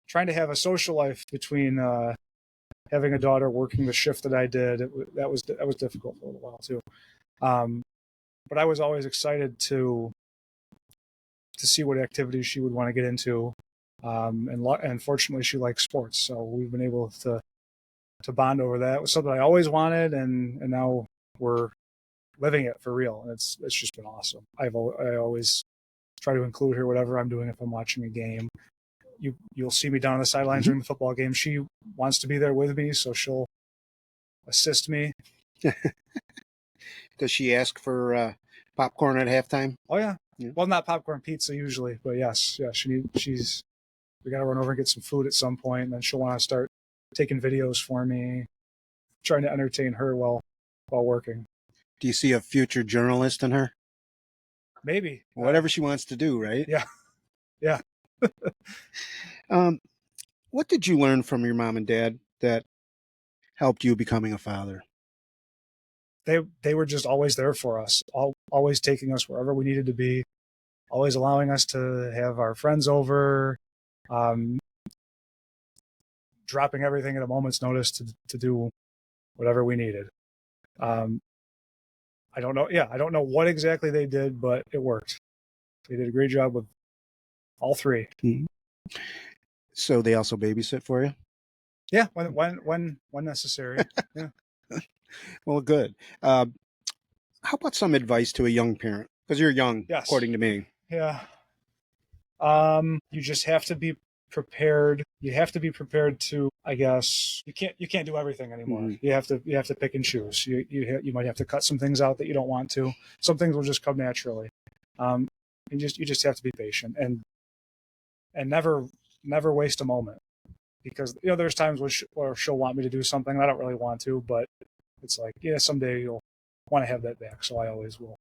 Trying to have a social life between having a daughter, working the shift that I did, that was difficult for a little while too. But I was always excited to see what activities she would want to get into. And fortunately, she likes sports, so we've been able to bond over that. It was something I always wanted, and now we're living it for real. And it's just been awesome. I always try to include her whatever I'm doing if I'm watching a game. You'll see me down on the sidelines during the football game. She wants to be there with me, so she'll assist me. Does she ask for popcorn at halftime? Oh yeah. Yeah. Well, not popcorn, pizza usually, but yes, yeah. We got to run over and get some food at some point, and then she'll want to start taking videos for me, trying to entertain her while working. Do you see a future journalist in her? Maybe. Whatever she wants to do, right? Yeah. Yeah. What did you learn from your mom and dad that helped you becoming a father? They were just always there for us, always taking us wherever we needed to be, always allowing us to have our friends over, dropping everything at a moment's notice to do whatever we needed. I don't know. Yeah, I don't know what exactly they did, but it worked. They did a great job with all three. Mm-hmm. So they also babysit for you? Yeah, when necessary. Yeah. Well, good. How about some advice to a young parent? Because you're young, Yes. according to me. Yeah. You just have to be prepared. You have to be prepared to, I guess, you can't do everything anymore. Mm-hmm. You have to pick and choose. You might have to cut some things out that you don't want to. Some things will just come naturally. You just have to be patient and never waste a moment, because there's times where she'll want me to do something and I don't really want to, but it's like, yeah, someday you'll want to have that back. So I always will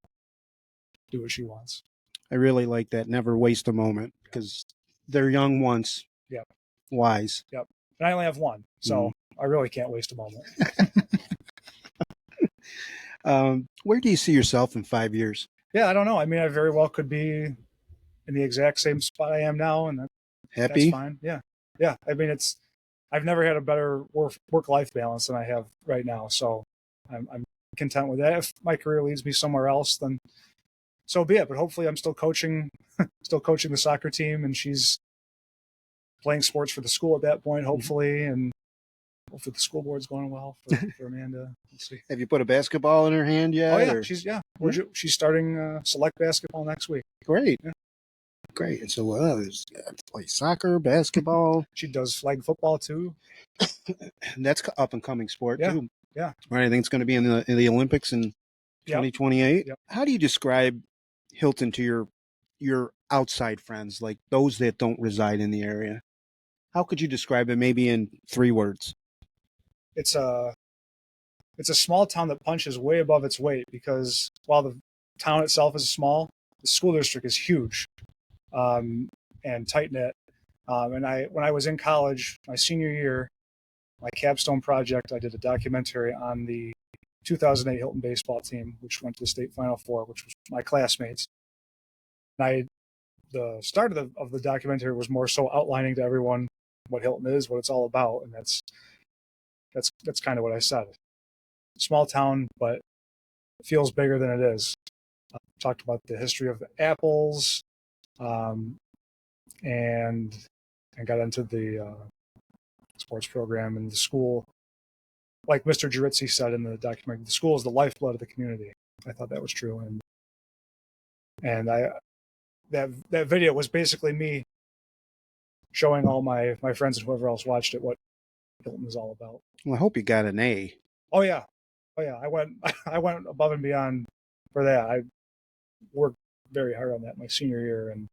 do what she wants. I really like that. Never waste a moment, because they're young once. Yep. Wise. Yep. And I only have one, so I really can't waste a moment. Where do you see yourself in 5 years? Yeah, I don't know. I mean, I very well could be in the exact same spot I am now, and Happy? that's fine. Yeah. Yeah. I mean, I've never had a better work-life balance than I have right now, so I'm content with that. If my career leads me somewhere else, then so be it. But hopefully I'm still coaching the soccer team, and she's playing sports for the school at that point, hopefully, and hopefully the school board's going well for Amanda. Let's see. Have you put a basketball in her hand yet? Oh yeah, or? she's starting select basketball next week. Great. Yeah. Great. And so play soccer, basketball. She does flag football too. That's up and coming sport too. Yeah. Right. I think it's going to be in the Olympics in 2028. Yep. How do you describe Hilton to your outside friends, like those that don't reside in the area? How could you describe it, maybe in 3 words? It's a small town that punches way above its weight, because while the town itself is small, the school district is huge, and tight knit. And when I was in college, my senior year, my capstone project, I did a documentary on the 2008 Hilton baseball team, which went to the state Final Four, which was my classmates. And the start of the documentary was more so outlining to everyone what Hilton is, what it's all about, and that's kind of what I said. Small town, but it feels bigger than it is. Talked about the history of the apples, and got into the sports program and the school. Like Mr. Geritzi said in the documentary, the school is the lifeblood of the community. I thought that was true, and that video was basically me showing all my friends and whoever else watched it what Hilton is all about. Well, I hope you got an A. Oh yeah. I went above and beyond for that. I worked very hard on that my senior year, and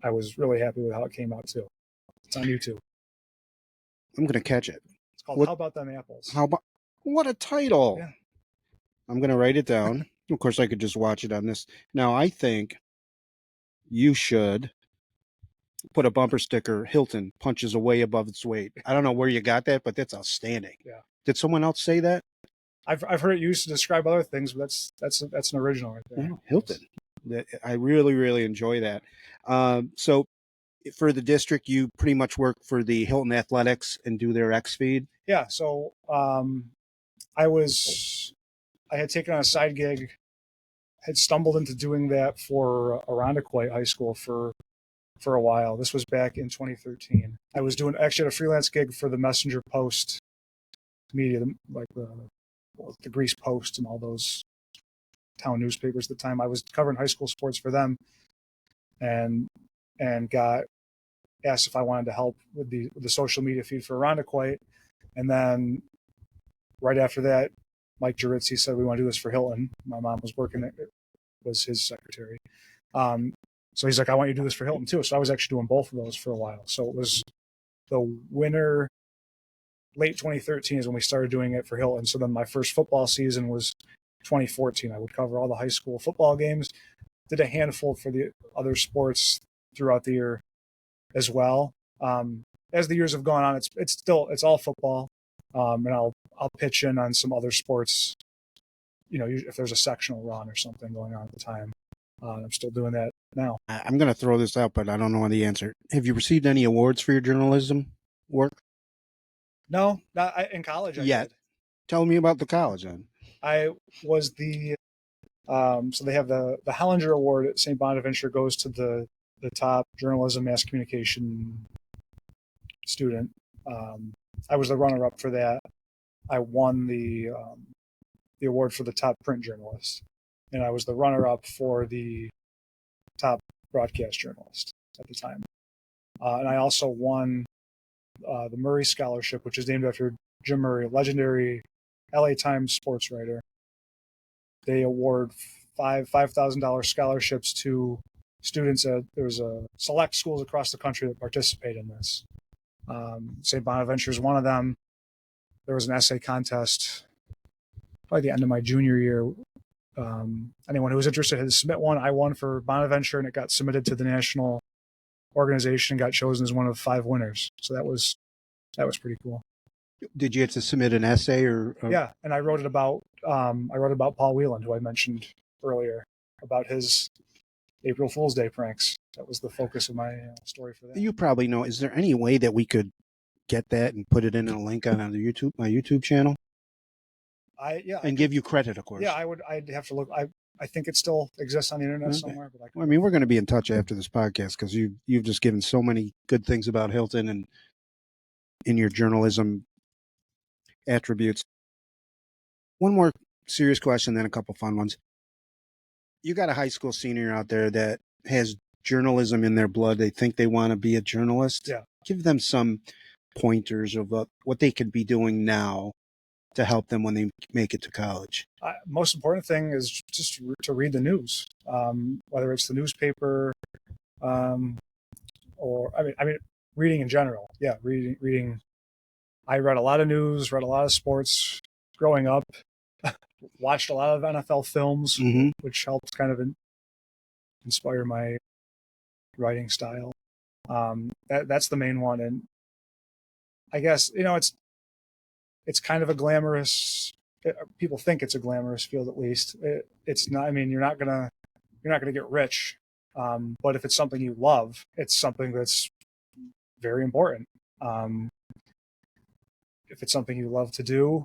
I was really happy with how it came out too. It's on YouTube. I'm going to catch it. It's called What- How About Them Apples? How about, what a title. Yeah. I'm going to write it down. Of course, I could just watch it on this. Now, I think you should put a bumper sticker, Hilton punches away above its weight. I don't know where you got that, but that's outstanding. Yeah. Did someone else say that? I've heard it used to describe other things, but that's an original right there. Yeah, Hilton. I really, really enjoy that. So for the district, you pretty much work for the Hilton Athletics and do their X feed. Yeah. So I had taken on a side gig, had stumbled into doing that for Irondequoit High School for a while. This was back in 2013. I was doing actually had a freelance gig for the Messenger Post media, like the Grease Post and all those town newspapers at the time. I was covering high school sports for them, and got asked if I wanted to help with the social media feed for Irondequoit. And then right after that, Mike Heise said, we want to do this for Hilton. My mom was working, was his secretary. So he's like, I want you to do this for Hilton too. So I was actually doing both of those for a while. So it was the winter, late 2013 is when we started doing it for Hilton. So then my first football season was 2014. I would cover all the high school football games, did a handful for the other sports throughout the year as well. As the years have gone on, it's all football. And I'll pitch in on some other sports, if there's a sectional run or something going on at the time. I'm still doing that now. I'm going to throw this out, but I don't know the answer. Have you received any awards for your journalism work? No, not in college. Yet. Tell me about the college then. I was so they have the Hellinger Award at St. Bonaventure, goes to the top journalism mass communication student. I was the runner-up for that. I won the award for the top print journalist, and I was the runner-up for the top broadcast journalist at the time. And I also won the Murray Scholarship, which is named after Jim Murray, legendary LA Times sports writer. They award $5,000 scholarships to students there's select schools across the country that participate in this. St. Bonaventure is one of them. There was an essay contest probably the end of my junior year. Anyone who was interested had to submit one. I won for Bonaventure, and it got submitted to the national organization and got chosen as one of 5 winners. So that was pretty cool. Did you have to submit an essay or? Yeah, and I wrote it about Paul Whelan, who I mentioned earlier, about his April Fool's Day pranks. That was the focus of my story for that. You probably know. Is there any way that we could get that and put it in a link on my YouTube channel? And give you credit, of course. Yeah, I'd have to look. I think it still exists on the internet somewhere. But I mean, we're going to be in touch after this podcast because you've just given so many good things about Hilton and in your journalism attributes. One more serious question, then a couple fun ones. You got a high school senior out there that has journalism in their blood. They think they want to be a journalist. Yeah. Give them some pointers of what they could be doing now to help them when they make it to college. Most important thing is just to read the news, whether it's the newspaper, or I mean, reading in general. Yeah, reading. I read a lot of news, read a lot of sports growing up, watched a lot of NFL films, which helped kind of inspire my writing style. That's the main one. And I guess, it's kind of a glamorous, people think it's a glamorous field, at least. It's not. I mean, you're not gonna get rich, but if it's something you love, it's something that's very important. If it's something you love to do,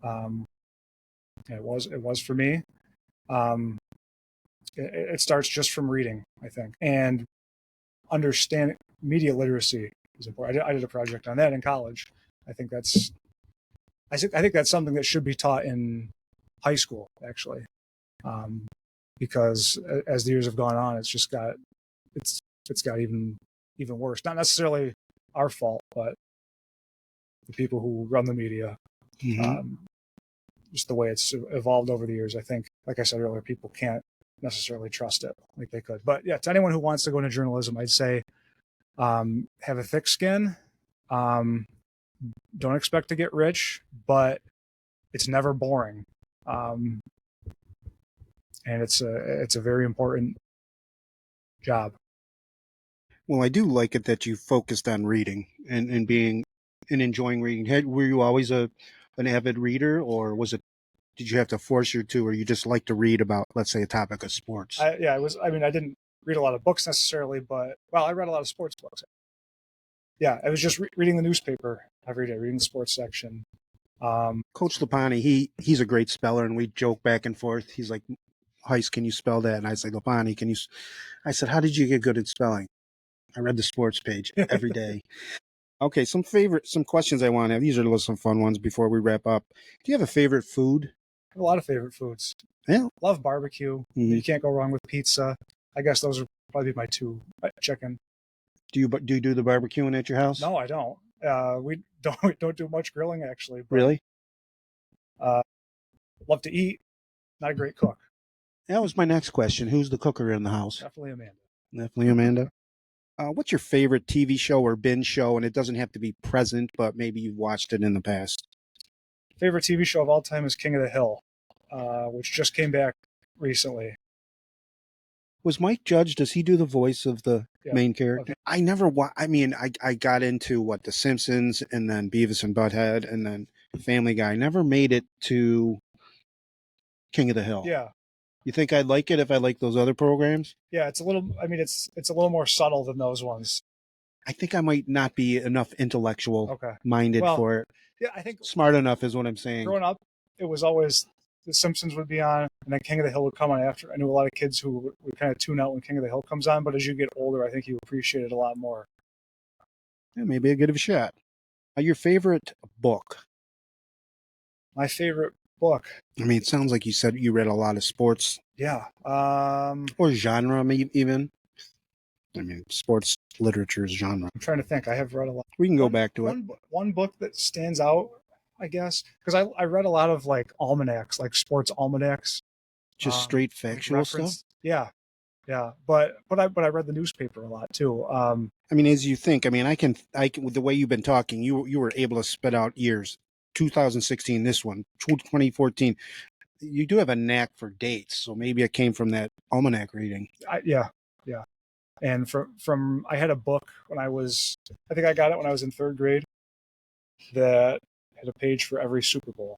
it was for me. It starts just from reading, I think, and understanding media literacy is important. I did a project on that in college. I think that's something that should be taught in high school, actually, because as the years have gone on, it's got even worse. Not necessarily our fault, but the people who run the media, just the way it's evolved over the years. I think, like I said earlier, people can't necessarily trust it like they could. But yeah, to anyone who wants to go into journalism, I'd say have a thick skin. Don't expect to get rich, but it's never boring. And it's a very important job. Well, I do like it that you focused on reading and being and enjoying reading. Were you always an avid reader, or did you have to force you to, or you just like to read about, let's say, a topic of sports? I didn't read a lot of books necessarily, but I read a lot of sports books. Yeah, I was just reading the newspaper every day, reading the sports section. Coach Lapani, he's a great speller, and we joke back and forth. He's like, Heise, can you spell that? And I say, Lapani, can you? I said, how did you get good at spelling? I read the sports page every day. Okay, some questions I want to have. These are some fun ones before we wrap up. Do you have a favorite food? I have a lot of favorite foods. Yeah. Love barbecue. Mm-hmm. You can't go wrong with pizza. I guess those are probably my two. Chicken. Do you do the barbecuing at your house? No, I don't. We don't do much grilling actually. But, really? Love to eat. Not a great cook. That was my next question. Who's the cooker in the house? Definitely Amanda. Definitely Amanda. What's your favorite TV show or binge show? And it doesn't have to be present, but maybe you've watched it in the past. Favorite TV show of all time is King of the Hill, which just came back recently. Was Mike Judge, does he do the voice of the main character? Okay. I never I got into The Simpsons and then Beavis and Butthead and then Family Guy. I never made it to King of the Hill. Yeah. You think I'd like it if I like those other programs? Yeah, it's a little more subtle than those ones. I think I might not be enough intellectual minded for it. Yeah, I think smart enough is what I'm saying. Growing up, it was always The Simpsons would be on, and then King of the Hill would come on after. I knew a lot of kids who would kind of tune out when King of the Hill comes on, but as you get older, I think you appreciate it a lot more. Yeah, maybe I give it a shot. Your favorite book? My favorite book. I mean, it sounds like you said you read a lot of sports. Yeah. Or genre, even. I mean, sports literature is genre. I'm trying to think. I have read a lot. We can go back to it. One book that stands out, I guess, because I read a lot of like almanacs, like sports almanacs. Just straight factual stuff? Yeah. Yeah. But I read the newspaper a lot too. I mean, as you think, I mean, I can with the way you've been talking, you were able to spit out years. 2016, this one, 2014. You do have a knack for dates, so maybe it came from that almanac reading. Yeah. And from I had a book when I think I got it when I was in third grade that had a page for every Super Bowl,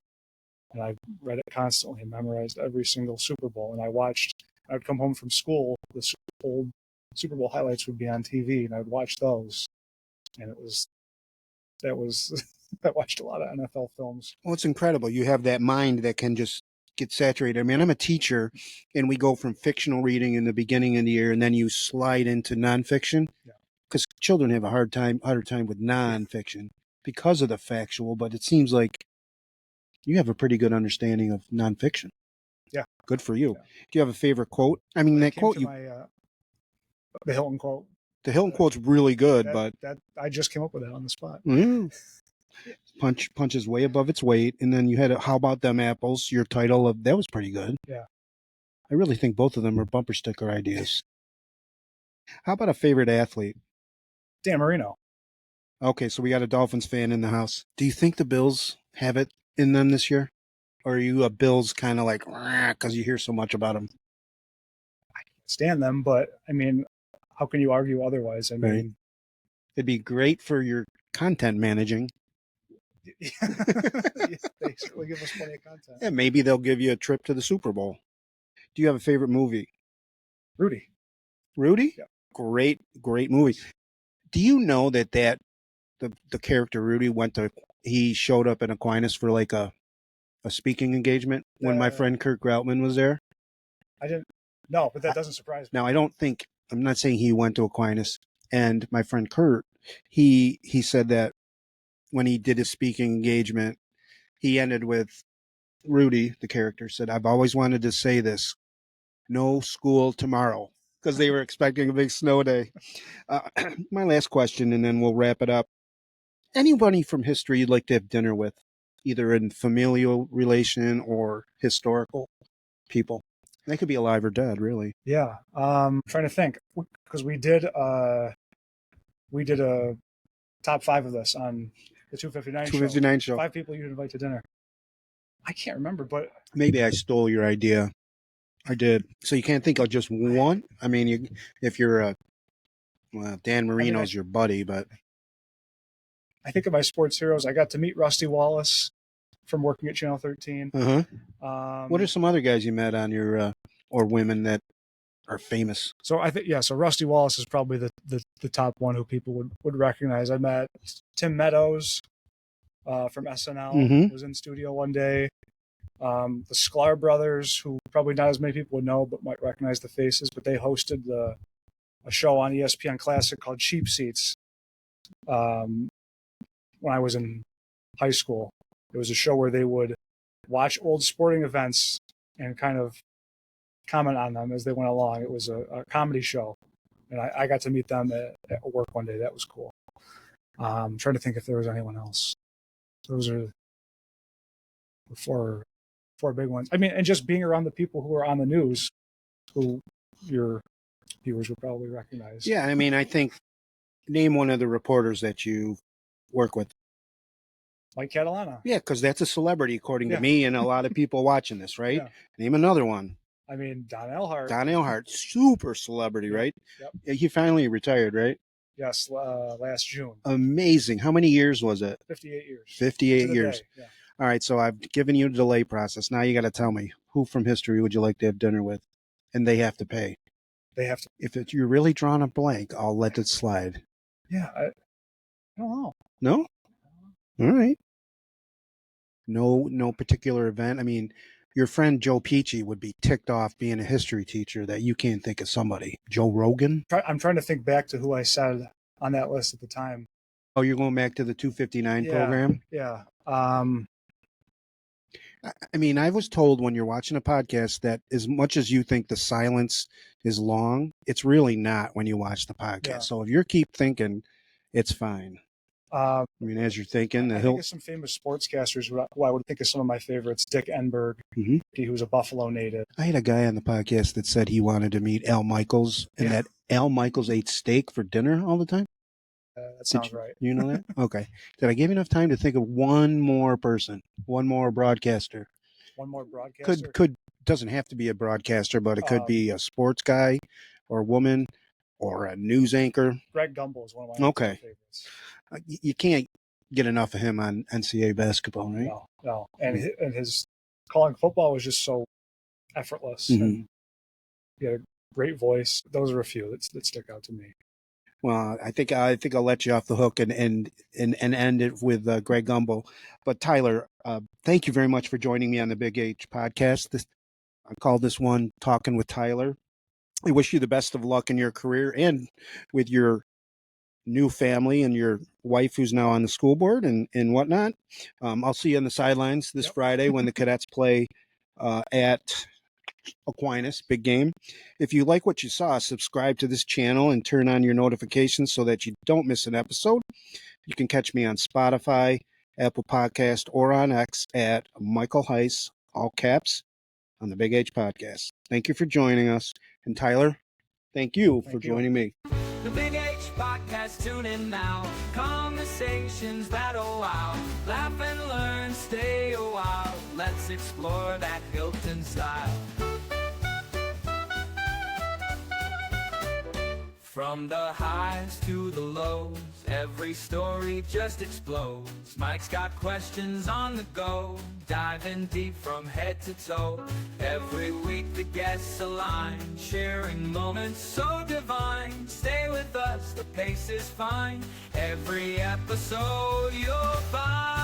and I read it constantly and memorized every single Super Bowl. And I'd come home from school, the old Super Bowl highlights would be on TV, and I'd watch those, and I watched a lot of NFL films. Well, it's incredible. You have that mind that can just get saturated. I mean, I'm a teacher, and we go from fictional reading in the beginning of the year, and then you slide into nonfiction, because children have a harder time with nonfiction because of the factual. But it seems like you have a pretty good understanding of nonfiction. Yeah, good for you. Yeah. Do you have a favorite quote? I mean, that quote the Hilton quote. The Hilton quote's really good, but I just came up with that on the spot. Punches way above its weight, and then you had How About Them Apples, your title of that was pretty good. Yeah. I really think both of them are bumper sticker ideas. How about a favorite athlete? Dan Marino. Okay, so we got a Dolphins fan in the house. Do you think the Bills have it in them this year? Or are you a Bills kind of like, because you hear so much about them? I can't stand them, but I mean, how can you argue otherwise? I mean, right. It'd be great for your content managing. They certainly give us plenty of content. Yeah, maybe they'll give you a trip to the Super Bowl. Do you have a favorite movie? Rudy? Yeah. Great movie. Do you know that the character Rudy he showed up in Aquinas for like a speaking engagement when my friend Kirk Groutman was there? I didn't. No, but that doesn't surprise me. Now, I'm not saying he went to Aquinas, and my friend Kurt, he said that when he did his speaking engagement, he ended with Rudy, the character, said, "I've always wanted to say this, no school tomorrow," because they were expecting a big snow day. My last question, and then we'll wrap it up. Anybody from history you'd like to have dinner with, either in familial relation or historical people? They could be alive or dead, really. Yeah. Trying to think, because we did a top 5 of this on the 259 show. 259 show. 5 people you'd invite to dinner. I can't remember, but Maybe I stole your idea. I did. So you can't think of just one? I mean, if you're Dan Marino's your buddy, but I think of my sports heroes. I got to meet Rusty Wallace from working at Channel 13. What are some other guys you met on your or women that are famous? So I think so Rusty Wallace is probably the top one who people would recognize. I met Tim Meadows from SNL. Was in studio one day. The Sklar brothers, who probably not as many people would know, but might recognize the faces. But they hosted a show on ESPN Classic called Cheap Seats. When I was in high school, it was a show where they would watch old sporting events and kind of comment on them as they went along. It was a comedy show, and I got to meet them at work one day. That was cool. I'm trying to think if there was anyone else. Those are the four big ones. I mean, and just being around the people who are on the news, who your viewers would probably recognize. Yeah, I mean, I think name one of the reporters that you work with. Mike Catalana. Yeah, because that's a celebrity, according to me and a lot of people watching this, right? Yeah. Name another one. I mean, Don Eilhart. Don Eilhart, super celebrity, right? Yep. He finally retired, right? Yes, last June. Amazing. How many years was it? 58 years. 58 years. Yeah. All right, so I've given you the delay process. Now you got to tell me, who from history would you like to have dinner with? And they have to pay. They have to. If you're really drawing a blank, I'll let it slide. Yeah, I don't know. No? All right. No particular event. I mean, your friend Joe Peachy would be ticked off being a history teacher that you can't think of somebody. Joe Rogan? I'm trying to think back to who I said on that list at the time. Oh, you're going back to the 259 program? Yeah. I mean, I was told when you're watching a podcast that as much as you think the silence is long, it's really not when you watch the podcast. Yeah. So if you keep thinking, it's fine. I mean, as you're thinking, I think of some famous sportscasters who I would think of some of my favorites. Dick Enberg, he was a Buffalo native. I had a guy on the podcast that said he wanted to meet Al Michaels, and that Al Michaels ate steak for dinner all the time. That sounds right. You know that? Okay. Did I give you enough time to think of one more person, one more broadcaster? One more broadcaster? Could doesn't have to be a broadcaster, but it could be a sports guy or woman or a news anchor. Greg Gumbel is one of my favorites. You can't get enough of him on NCAA basketball, right? No. And his calling football was just so effortless. And he had a great voice. Those are a few that stick out to me. Well, I think I'll let you off the hook and end it with Greg Gumbel. But Tyler, thank you very much for joining me on the Big H podcast. I call this one Talking with Tyler. I wish you the best of luck in your career and with your new family and your wife who's now on the school board and whatnot. I'll see you on the sidelines this Friday when the cadets play at Aquinas, big game. If you like what you saw, subscribe to this channel and turn on your notifications so that you don't miss an episode. You can catch me on Spotify, Apple Podcast, or on X at Michael Heise, all caps, on the Big H podcast. Thank you for joining us. And Tyler, thank you for joining me. The Big H podcast, tune in now. Conversations that'll wow. Laugh and learn, stay a while. Let's explore that Hilton style. From the highs to the lows, every story just explodes. Mike's got questions on the go, diving deep from head to toe. Every week the guests align, sharing moments so divine. Stay with us, the pace is fine. Every episode you'll find